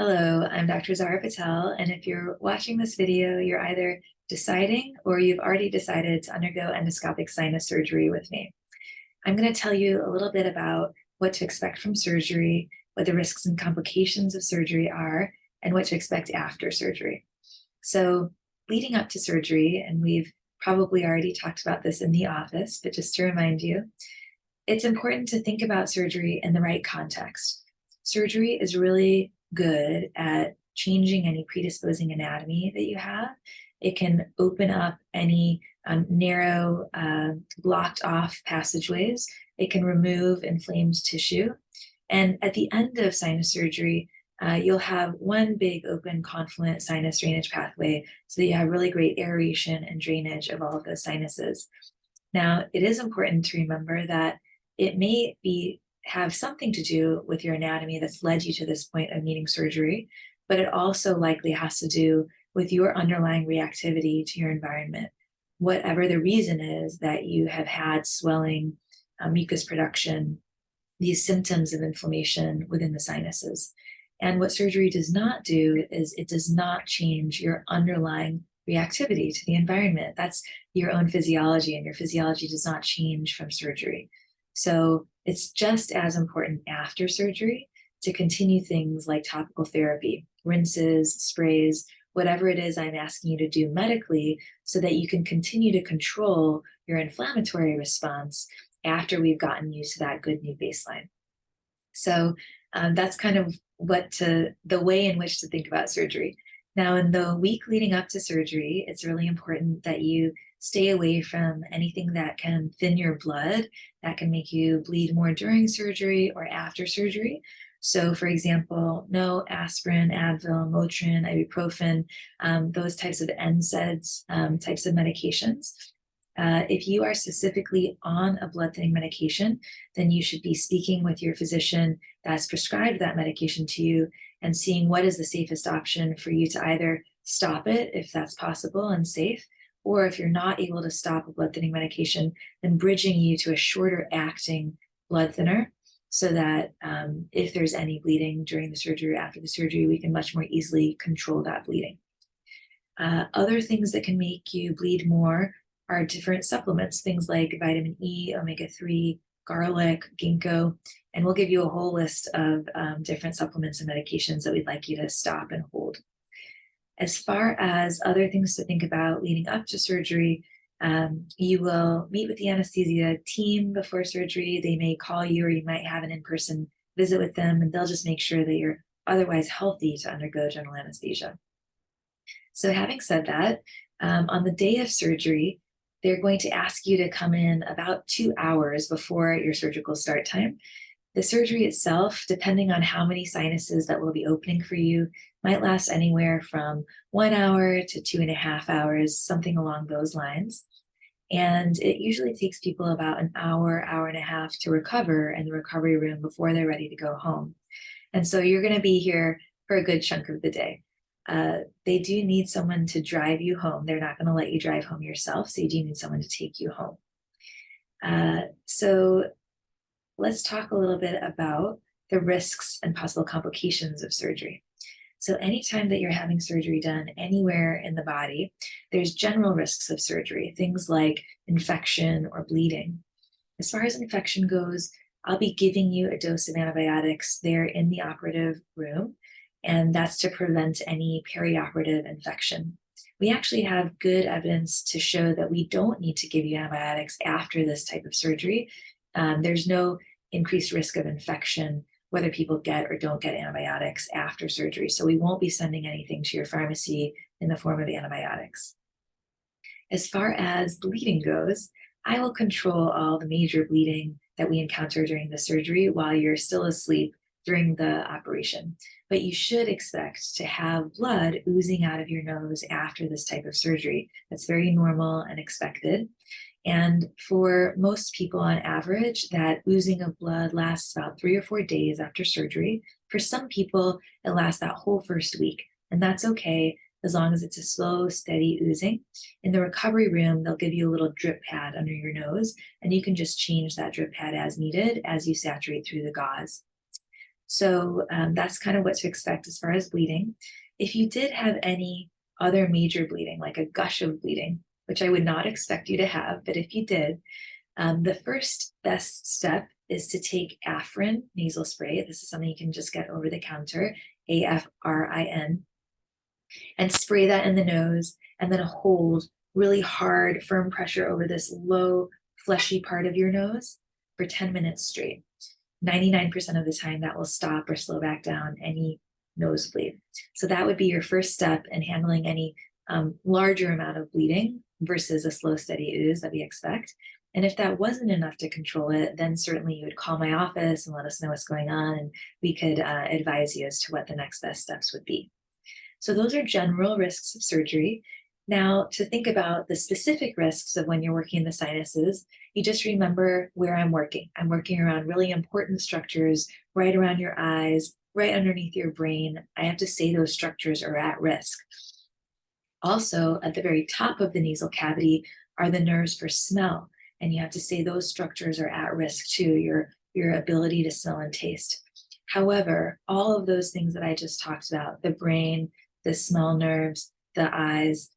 Hello, I'm Dr. Zara Patel, and if you're watching this video, you're either deciding or you've already decided to undergo endoscopic sinus surgery with me. I'm going to tell you a little bit about what to expect from surgery, what the risks and complications of surgery are, and what to expect after surgery. So, leading up to surgery, and we've probably already talked about this in the office, but just to remind you, it's important to think about surgery in the right context. Surgery is really good at changing any predisposing anatomy that you have. It can open up any narrow, blocked off passageways. It can remove inflamed tissue. And at the end of sinus surgery, you'll have one big open confluent sinus drainage pathway so that you have really great aeration and drainage of all of those sinuses. Now, it is important to remember that it may have something to do with your anatomy that's led you to this point of needing surgery, but it also likely has to do with your underlying reactivity to your environment. Whatever the reason is that you have had swelling, mucus production, these symptoms of inflammation within the sinuses. And what surgery does not do is it does not change your underlying reactivity to the environment. That's your own physiology, and your physiology does not change from surgery. So it's just as important after surgery to continue things like topical therapy, rinses, sprays, whatever it is I'm asking you to do medically, so that you can continue to control your inflammatory response after we've gotten you to that good new baseline. So that's kind of the way in which to think about surgery. Now, in the week leading up to surgery, it's really important that you stay away from anything that can thin your blood, that can make you bleed more during surgery or after surgery. So, for example, no aspirin, Advil, Motrin, ibuprofen, those types of NSAIDs, types of medications. If you are specifically on a blood thinning medication, then you should be speaking with your physician that's prescribed that medication to you and seeing what is the safest option for you to either stop it if that's possible and safe, or if you're not able to stop a blood thinning medication, then bridging you to a shorter acting blood thinner so that if there's any bleeding during the surgery or after the surgery, we can much more easily control that bleeding. Other things that can make you bleed more are different supplements, things like vitamin E, omega-3, garlic, ginkgo, and we'll give you a whole list of different supplements and medications that we'd like you to stop and hold. As far as other things to think about leading up to surgery, you will meet with the anesthesia team before surgery. They may call you, or you might have an in-person visit with them, and they'll just make sure that you're otherwise healthy to undergo general anesthesia. So having said that, on the day of surgery, they're going to ask you to come in about 2 hours before your surgical start time. The surgery itself, depending on how many sinuses that will be opening for you, might last anywhere from 1 hour to 2.5 hours, something along those lines. And it usually takes people about an hour, hour and a half to recover in the recovery room before they're ready to go home. And so you're going to be here for a good chunk of the day. They do need someone to drive you home. They're not going to let you drive home yourself, so you do need someone to take you home. So let's talk a little bit about the risks and possible complications of surgery. So anytime that you're having surgery done anywhere in the body, there's general risks of surgery, things like infection or bleeding. As far as infection goes, I'll be giving you a dose of antibiotics there in the operative room, and that's to prevent any perioperative infection. We actually have good evidence to show that we don't need to give you antibiotics after this type of surgery. There's no increased risk of infection whether people get or don't get antibiotics after surgery. So we won't be sending anything to your pharmacy in the form of antibiotics. As far as bleeding goes, I will control all the major bleeding that we encounter during the surgery while you're still asleep during the operation. But you should expect to have blood oozing out of your nose after this type of surgery. That's very normal and expected. And for most people on average, that oozing of blood lasts about 3 or 4 days after surgery. For some people, it lasts that whole first week, and that's okay as long as it's a slow, steady oozing. In the recovery room, they'll give you a little drip pad under your nose, and you can just change that drip pad as needed as you saturate through the gauze. So that's kind of what to expect as far as bleeding. If you did have any other major bleeding, like a gush of bleeding, which I would not expect you to have, but if you did, the first best step is to take Afrin nasal spray. This is something you can just get over the counter, Afrin, and spray that in the nose, and then hold really hard, firm pressure over this low, fleshy part of your nose for 10 minutes straight. 99% of the time, that will stop or slow back down any nosebleed. So that would be your first step in handling any larger amount of bleeding versus a slow, steady ooze that we expect. And if that wasn't enough to control it, then certainly you would call my office and let us know what's going on, and we could advise you as to what the next best steps would be. So those are general risks of surgery. Now, to think about the specific risks of when you're working in the sinuses, you just remember where I'm working. I'm working around really important structures right around your eyes, right underneath your brain. I have to say those structures are at risk. Also, at the very top of the nasal cavity are the nerves for smell. And you have to say those structures are at risk too, your ability to smell and taste. However, all of those things that I just talked about, the brain, the smell nerves, the eyes,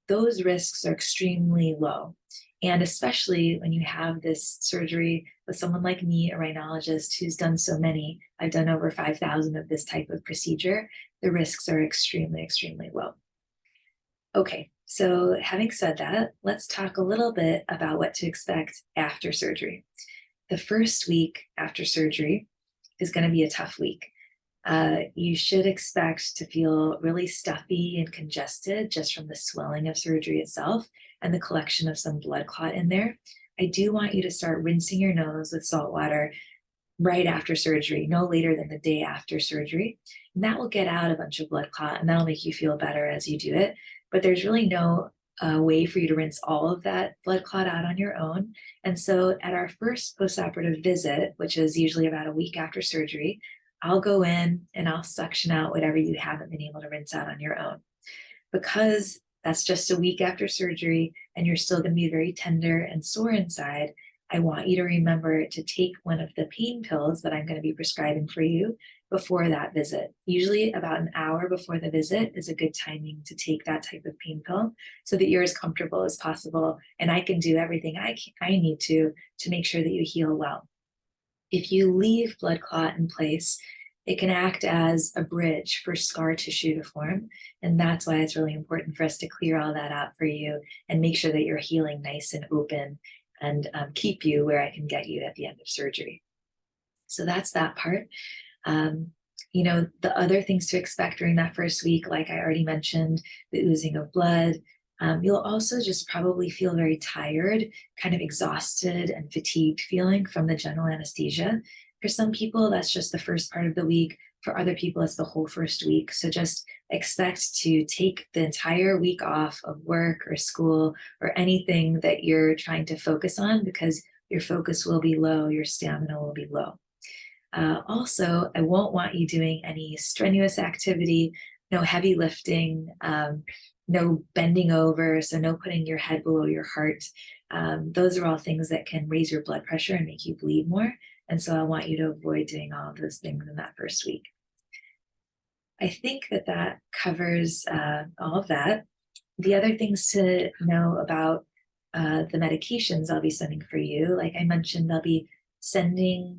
those risks are extremely low. And especially when you have this surgery with someone like me, a rhinologist who's done so many, I've done over 5,000 of this type of procedure, the risks are extremely, extremely low. Okay, so having said that, let's talk a little bit about what to expect after surgery. The first week after surgery is going to be a tough week. You should expect to feel really stuffy and congested just from the swelling of surgery itself and the collection of some blood clot in there. I do want you to start rinsing your nose with salt water right after surgery, no later than the day after surgery. And that will get out a bunch of blood clot, and that'll make you feel better as you do it. But there's really no way for you to rinse all of that blood clot out on your own. And so at our first postoperative visit, which is usually about a week after surgery, I'll go in and I'll suction out whatever you haven't been able to rinse out on your own. Because that's just a week after surgery and you're still going to be very tender and sore inside, I want you to remember to take one of the pain pills that I'm going to be prescribing for you before that visit. Usually about an hour before the visit is a good timing to take that type of pain pill so that you're as comfortable as possible and I can do everything I need to make sure that you heal well. If you leave blood clot in place, it can act as a bridge for scar tissue to form. And that's why it's really important for us to clear all that out for you and make sure that you're healing nice and open and keep you where I can get you at the end of surgery. So that's that part. The other things to expect during that first week, like I already mentioned, the oozing of blood. You'll also just probably feel very tired, kind of exhausted and fatigued feeling from the general anesthesia. For some people, that's just the first part of the week. For other people, it's the whole first week. So just expect to take the entire week off of work or school or anything that you're trying to focus on because your focus will be low, your stamina will be low. Also, I won't want you doing any strenuous activity, no heavy lifting, no bending over, so no putting your head below your heart. Those are all things that can raise your blood pressure and make you bleed more. And so I want you to avoid doing all of those things in that first week. I think that covers all of that. The other things to know about the medications I'll be sending for you, like I mentioned, I'll be sending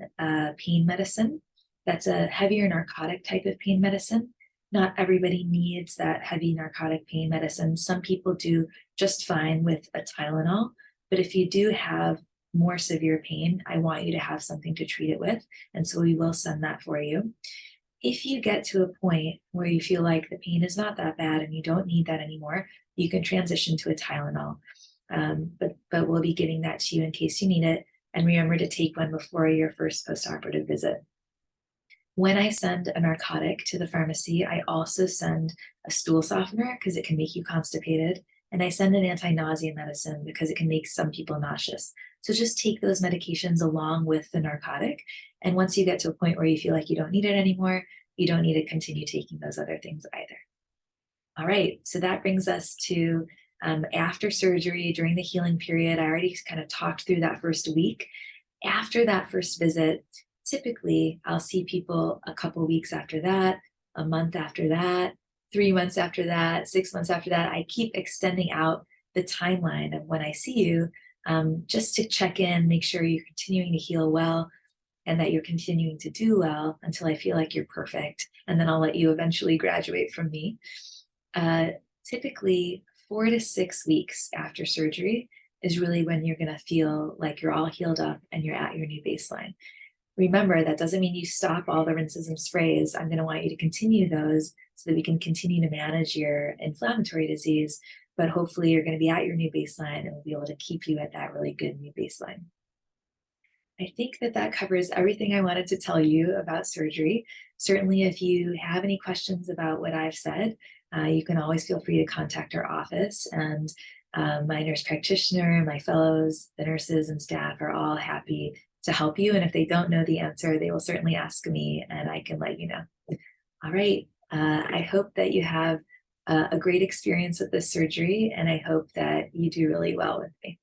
pain medicine. That's a heavier narcotic type of pain medicine. Not everybody needs that heavy narcotic pain medicine. Some people do just fine with a Tylenol, but if you do have more severe pain, I want you to have something to treat it with, and so we will send that for you. If you get to a point where you feel like the pain is not that bad and you don't need that anymore, you can transition to a Tylenol. But we'll be giving that to you in case you need it. And remember to take one before your first postoperative visit. When I send a narcotic to the pharmacy, I also send a stool softener because it can make you constipated. And I send an anti-nausea medicine because it can make some people nauseous. So just take those medications along with the narcotic. And once you get to a point where you feel like you don't need it anymore, you don't need to continue taking those other things either. All right, so that brings us to after surgery, during the healing period. I already kind of talked through that first week. After that first visit, typically I'll see people a couple weeks after that, a month after that, 3 months after that, 6 months after that. I keep extending out the timeline of when I see you, just to check in, make sure you're continuing to heal well and that you're continuing to do well until I feel like you're perfect. And then I'll let you eventually graduate from me. Uh, Typically, 4 to 6 weeks after surgery is really when you're going to feel like you're all healed up and you're at your new baseline. Remember, that doesn't mean you stop all the rinses and sprays. I'm going to want you to continue those so that we can continue to manage your inflammatory disease, but hopefully you're going to be at your new baseline and we'll be able to keep you at that really good new baseline. I think that that covers everything I wanted to tell you about surgery. Certainly, if you have any questions about what I've said, you can always feel free to contact our office. And my nurse practitioner, my fellows, the nurses and staff are all happy to help you. And if they don't know the answer, they will certainly ask me and I can let you know. All right. I hope that you have a great experience with this surgery, and I hope that you do really well with me.